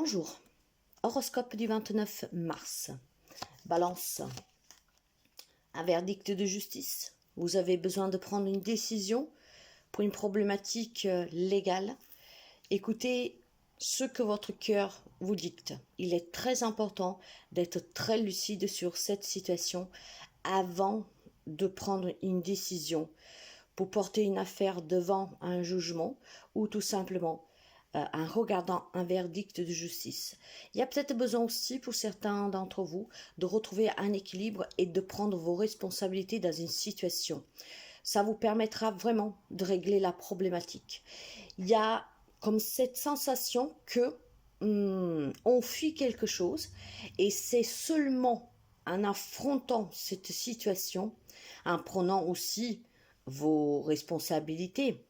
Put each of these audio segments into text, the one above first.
Bonjour, horoscope du 29 mars. Balance, un verdict de justice. Vous avez besoin de prendre une décision pour une problématique légale. Écoutez ce que votre cœur vous dicte. Il est très important d'être très lucide sur cette situation avant de prendre une décision pour porter une affaire devant un jugement ou tout simplement en regardant un verdict de justice. Il y a peut-être besoin aussi pour certains d'entre vous de retrouver un équilibre et de prendre vos responsabilités dans une situation. Ça vous permettra vraiment de régler la problématique. Il y a comme cette sensation que on fuit quelque chose et c'est seulement en affrontant cette situation, en prenant aussi vos responsabilités,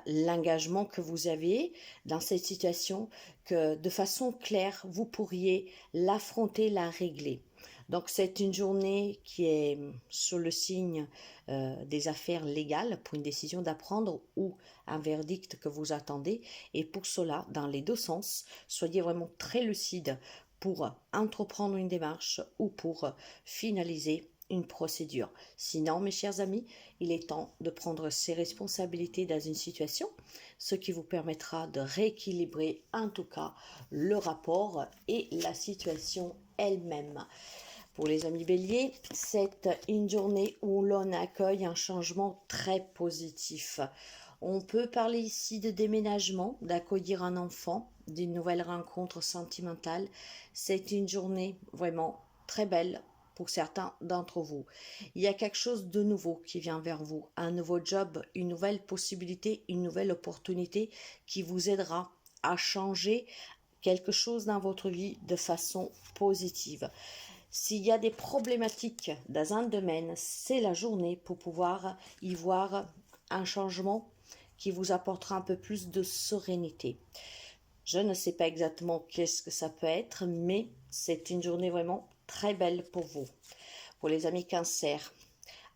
l'engagement que vous avez dans cette situation, que de façon claire, vous pourriez l'affronter, la régler. Donc c'est une journée qui est sur le signe des affaires légales pour une décision d'apprendre ou un verdict que vous attendez. Et pour cela, dans les deux sens, soyez vraiment très lucide pour entreprendre une démarche ou pour finaliser une procédure. Sinon, mes chers amis, il est temps de prendre ses responsabilités dans une situation, ce qui vous permettra de rééquilibrer en tout cas le rapport et la situation elle-même. Pour les amis béliers, c'est une journée où l'on accueille un changement très positif. On peut parler ici de déménagement, d'accueillir un enfant, d'une nouvelle rencontre sentimentale. C'est une journée vraiment très belle pour certains d'entre vous. Il y a quelque chose de nouveau qui vient vers vous, un nouveau job, une nouvelle possibilité, une nouvelle opportunité qui vous aidera à changer quelque chose dans votre vie de façon positive. S'il y a des problématiques dans un domaine, c'est la journée pour pouvoir y voir un changement qui vous apportera un peu plus de sérénité. Je ne sais pas exactement qu'est-ce que ça peut être, mais c'est une journée vraiment très belle pour vous. Pour les amis Cancer,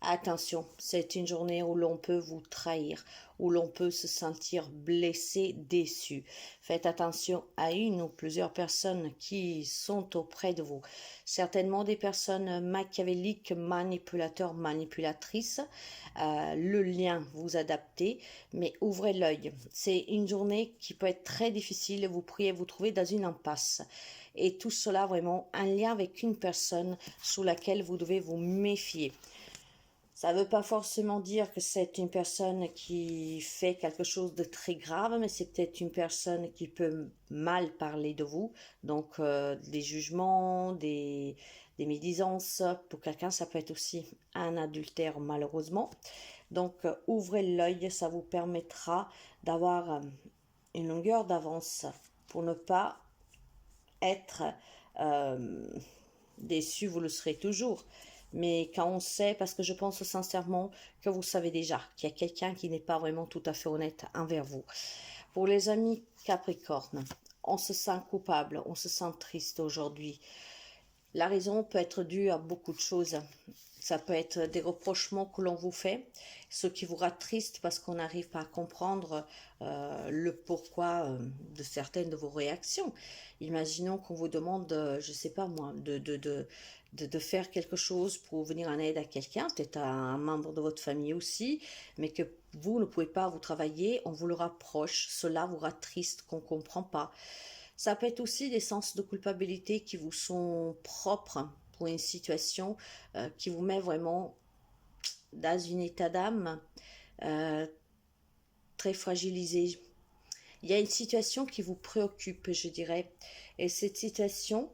attention, c'est une journée où l'on peut vous trahir, où l'on peut se sentir blessé, déçu. Faites attention à une ou plusieurs personnes qui sont auprès de vous. Certainement des personnes machiavéliques, manipulateurs, manipulatrices. Le lien, vous adaptez, mais ouvrez l'œil. C'est une journée qui peut être très difficile, vous pourriez vous trouver dans une impasse. Et tout cela vraiment un lien avec une personne sur laquelle vous devez vous méfier. Ça ne veut pas forcément dire que c'est une personne qui fait quelque chose de très grave, mais c'est peut-être une personne qui peut mal parler de vous. Donc, des jugements, des médisances. Pour quelqu'un, ça peut être aussi un adultère, malheureusement. Donc, ouvrez l'œil, ça vous permettra d'avoir une longueur d'avance pour ne pas être déçu, vous le serez toujours. Mais quand on sait, parce que je pense sincèrement que vous savez déjà qu'il y a quelqu'un qui n'est pas vraiment tout à fait honnête envers vous. Pour les amis Capricorne, on se sent coupable, on se sent triste aujourd'hui. La raison peut être due à beaucoup de choses. Ça peut être des reprochements que l'on vous fait, ce qui vous rend triste parce qu'on n'arrive pas à comprendre le pourquoi de certaines de vos réactions. Imaginons qu'on vous demande, je ne sais pas moi, de faire quelque chose pour venir en aide à quelqu'un, peut-être à un membre de votre famille aussi, mais que vous ne pouvez pas vous travailler, on vous le rapproche, cela vous rend triste, qu'on ne comprend pas. Ça peut être aussi des sens de culpabilité qui vous sont propres pour une situation qui vous met vraiment dans un état d'âme très fragilisé. Il y a une situation qui vous préoccupe, je dirais, et cette situation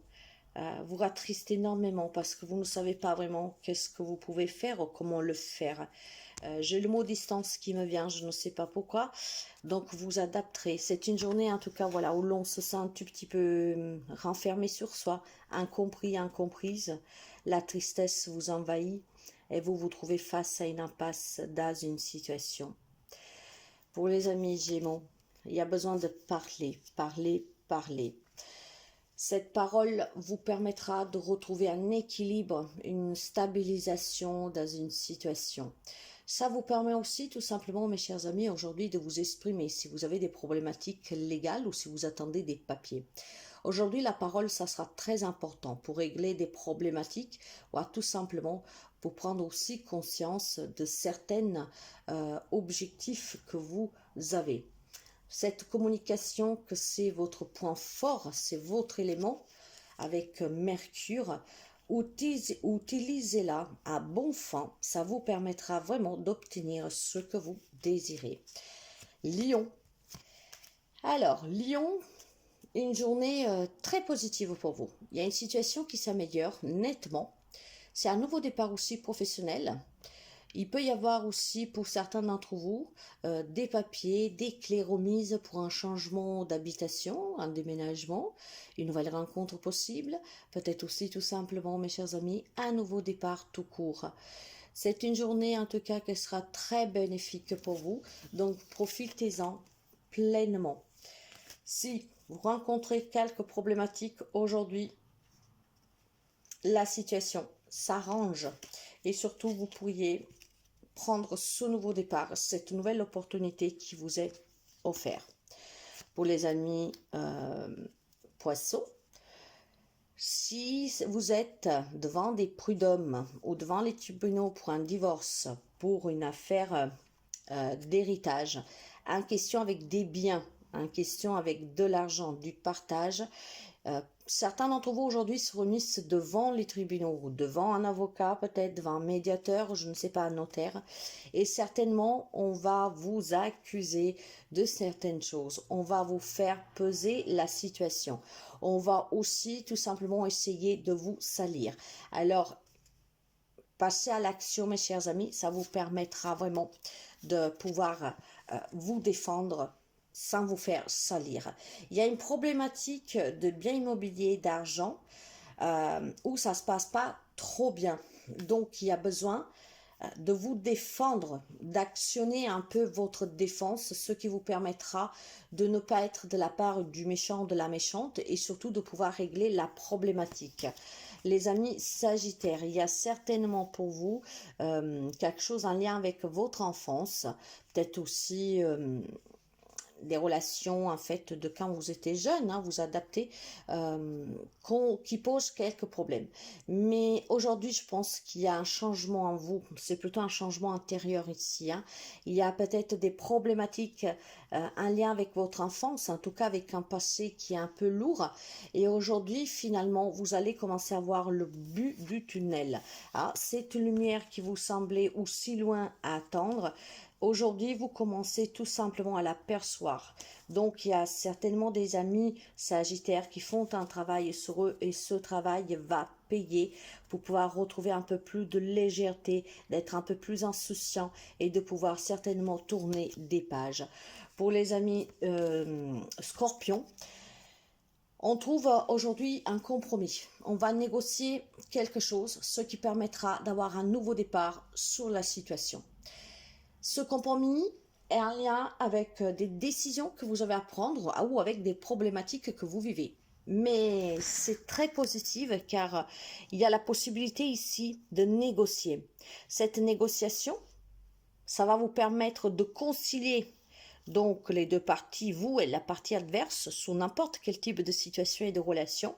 vous rattriste énormément parce que vous ne savez pas vraiment qu'est-ce que vous pouvez faire ou comment le faire. J'ai le mot distance qui me vient, je ne sais pas pourquoi, donc vous adapterez. C'est une journée en tout cas voilà, où l'on se sent un tout petit peu renfermé sur soi, incompris, incomprise, la tristesse vous envahit et vous vous trouvez face à une impasse dans une situation. Pour les amis Gémeaux, il y a besoin de parler, parler, parler. Cette parole vous permettra de retrouver un équilibre, une stabilisation dans une situation. Ça vous permet aussi tout simplement, mes chers amis, aujourd'hui de vous exprimer si vous avez des problématiques légales ou si vous attendez des papiers. Aujourd'hui, la parole, ça sera très important pour régler des problématiques ou tout simplement pour prendre aussi conscience de certains objectifs que vous avez. Cette communication, que c'est votre point fort, c'est votre élément avec Mercure, utilisez-la à bon fin, ça vous permettra vraiment d'obtenir ce que vous désirez. Lion. Alors, Lion, une journée très positive pour vous. Il y a une situation qui s'améliore nettement. C'est un nouveau départ aussi professionnel. Il peut y avoir aussi pour certains d'entre vous des papiers, des clés remises pour un changement d'habitation, un déménagement, une nouvelle rencontre possible, peut-être aussi tout simplement, mes chers amis, un nouveau départ tout court. C'est une journée en tout cas qui sera très bénéfique pour vous, donc profitez-en pleinement. Si vous rencontrez quelques problématiques aujourd'hui, la situation s'arrange et surtout vous pourriez prendre ce nouveau départ, cette nouvelle opportunité qui vous est offerte. Pour les amis poissons, si vous êtes devant des prud'hommes ou devant les tribunaux pour un divorce, pour une affaire d'héritage, en question avec des biens, en question avec de l'argent, du partage, certains d'entre vous aujourd'hui se remettent devant les tribunaux, devant un avocat, peut-être devant un médiateur, je ne sais pas, un notaire, et certainement on va vous accuser de certaines choses, on va vous faire peser la situation, on va aussi tout simplement essayer de vous salir. Alors, passez à l'action, mes chers amis, ça vous permettra vraiment de pouvoir vous défendre sans vous faire salir. Il y a une problématique de biens immobiliers, d'argent, où ça ne se passe pas trop bien. Donc, il y a besoin de vous défendre, d'actionner un peu votre défense, ce qui vous permettra de ne pas être de la part du méchant, de la méchante, et surtout de pouvoir régler la problématique. Les amis Sagittaires, il y a certainement pour vous quelque chose en lien avec votre enfance, peut-être aussi des relations en fait de quand vous étiez jeune, vous adaptez, qui posent quelques problèmes. Mais aujourd'hui, je pense qu'il y a un changement en vous, c'est plutôt un changement intérieur ici. Il y a peut-être des problématiques en lien avec votre enfance, en tout cas avec un passé qui est un peu lourd. Et aujourd'hui, finalement, vous allez commencer à voir le but du tunnel. Cette lumière qui vous semblait aussi loin à attendre, aujourd'hui, vous commencez tout simplement à l'apercevoir. Donc, il y a certainement des amis sagittaires qui font un travail sur eux et ce travail va payer pour pouvoir retrouver un peu plus de légèreté, d'être un peu plus insouciant et de pouvoir certainement tourner des pages. Pour les amis scorpions, on trouve aujourd'hui un compromis. On va négocier quelque chose, ce qui permettra d'avoir un nouveau départ sur la situation. Ce compromis est en lien avec des décisions que vous avez à prendre ou avec des problématiques que vous vivez. Mais c'est très positif car il y a la possibilité ici de négocier. Cette négociation, ça va vous permettre de concilier donc les deux parties, vous et la partie adverse, sur n'importe quel type de situation et de relation.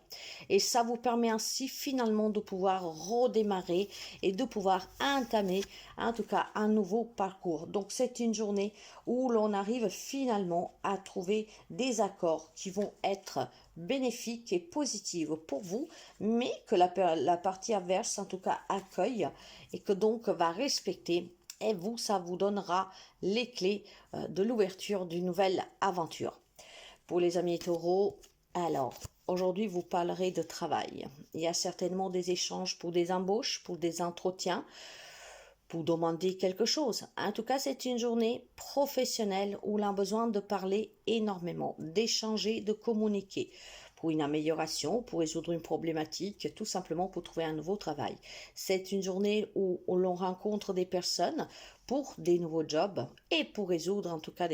Et ça vous permet ainsi finalement de pouvoir redémarrer et de pouvoir entamer en tout cas un nouveau parcours. Donc c'est une journée où l'on arrive finalement à trouver des accords qui vont être bénéfiques et positifs pour vous, mais que la partie adverse en tout cas accueille et que donc va respecter. Et vous, ça vous donnera les clés de l'ouverture d'une nouvelle aventure. Pour les amis taureaux, alors, aujourd'hui, vous parlerez de travail. Il y a certainement des échanges pour des embauches, pour des entretiens, pour demander quelque chose. En tout cas, c'est une journée professionnelle où l'on a besoin de parler énormément, d'échanger, de communiquer pour une amélioration, pour résoudre une problématique, tout simplement pour trouver un nouveau travail. C'est une journée où l'on rencontre des personnes pour des nouveaux jobs et pour résoudre en tout cas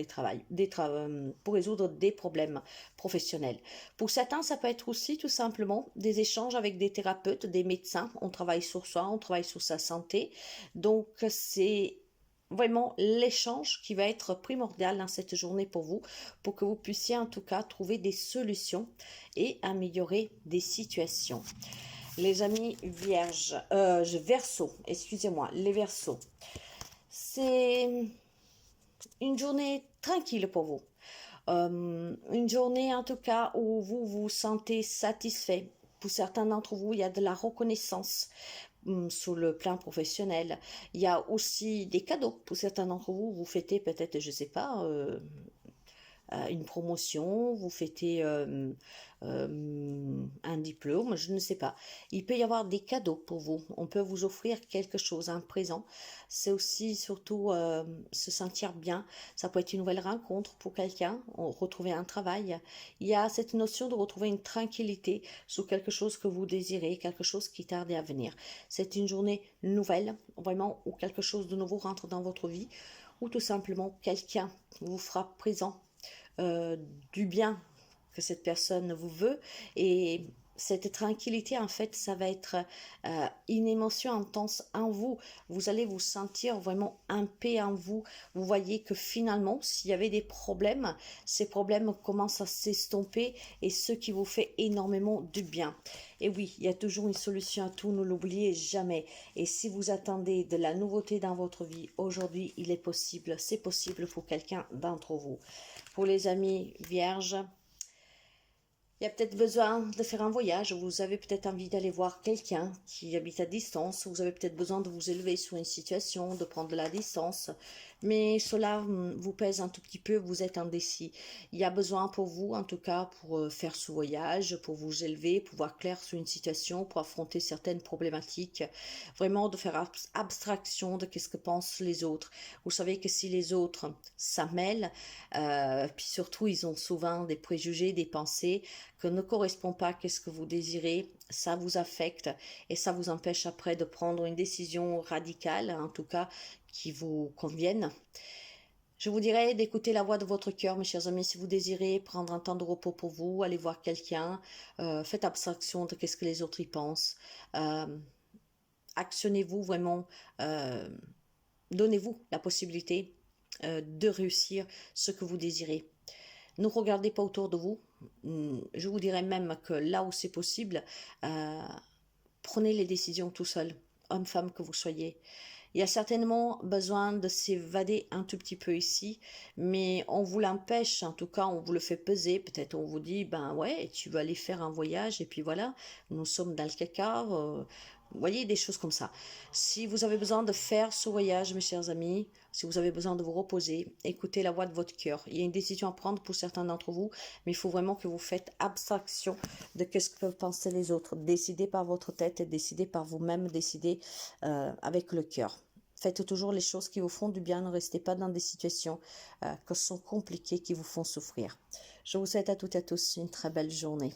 pour résoudre des problèmes professionnels. Pour certains, ça peut être aussi tout simplement des échanges avec des thérapeutes, des médecins. On travaille sur soi, on travaille sur sa santé. Donc, c'est vraiment l'échange qui va être primordial dans cette journée pour vous, pour que vous puissiez en tout cas trouver des solutions et améliorer des situations. Les amis vierges, Verseau, excusez-moi, les Verseaux, c'est une journée tranquille pour vous. Une journée en tout cas où vous vous sentez satisfait. Pour certains d'entre vous, il y a de la reconnaissance sur le plan professionnel. Il y a aussi des cadeaux. Pour certains d'entre vous, vous fêtez peut-être, je ne sais pas, une promotion, vous fêtez un diplôme, je ne sais pas. Il peut y avoir des cadeaux pour vous. On peut vous offrir quelque chose, un présent. C'est aussi surtout se sentir bien. Ça peut être une nouvelle rencontre pour quelqu'un, retrouver un travail. Il y a cette notion de retrouver une tranquillité sur quelque chose que vous désirez, quelque chose qui tarde à venir. C'est une journée nouvelle, vraiment, où quelque chose de nouveau rentre dans votre vie, ou tout simplement quelqu'un vous fera présent du bien que cette personne vous veut. Et cette tranquillité, en fait, ça va être une émotion intense en vous. Vous allez vous sentir vraiment en paix en vous. Vous voyez que finalement, s'il y avait des problèmes, ces problèmes commencent à s'estomper, et ce qui vous fait énormément du bien. Et oui, il y a toujours une solution à tout, ne l'oubliez jamais. Et si vous attendez de la nouveauté dans votre vie, aujourd'hui, il est possible, c'est possible pour quelqu'un d'entre vous. Pour les amis vierges, il y a peut-être besoin de faire un voyage, vous avez peut-être envie d'aller voir quelqu'un qui habite à distance, vous avez peut-être besoin de vous élever sur une situation, de prendre de la distance, mais cela vous pèse un tout petit peu, vous êtes indécis. Il y a besoin pour vous, en tout cas, pour faire ce voyage, pour vous élever, pour voir clair sur une situation, pour affronter certaines problématiques, vraiment de faire abstraction de ce que pensent les autres. Vous savez que si les autres s'en mêlent, puis surtout ils ont souvent des préjugés, des pensées que ne correspond pas à ce que vous désirez, ça vous affecte et ça vous empêche après de prendre une décision radicale, en tout cas qui vous convienne. Je vous dirais d'écouter la voix de votre cœur, mes chers amis. Si vous désirez prendre un temps de repos pour vous, allez voir quelqu'un, faites abstraction de ce que les autres y pensent, actionnez-vous vraiment, donnez-vous la possibilité de réussir ce que vous désirez. Ne regardez pas autour de vous. Je vous dirais même que là où c'est possible, prenez les décisions tout seul, homme, femme que vous soyez. Il y a certainement besoin de s'évader un tout petit peu ici, mais on vous l'empêche, en tout cas on vous le fait peser, peut-être on vous dit, ben ouais, tu vas aller faire un voyage, et puis voilà, nous sommes dans le caca, vous voyez, des choses comme ça. Si vous avez besoin de faire ce voyage, mes chers amis, si vous avez besoin de vous reposer, écoutez la voix de votre cœur. Il y a une décision à prendre pour certains d'entre vous, mais il faut vraiment que vous faites abstraction de ce que peuvent penser les autres. Décidez par votre tête et décidez par vous-même, décidez avec le cœur. Faites toujours les choses qui vous font du bien, ne restez pas dans des situations qui sont compliquées, qui vous font souffrir. Je vous souhaite à toutes et à tous une très belle journée.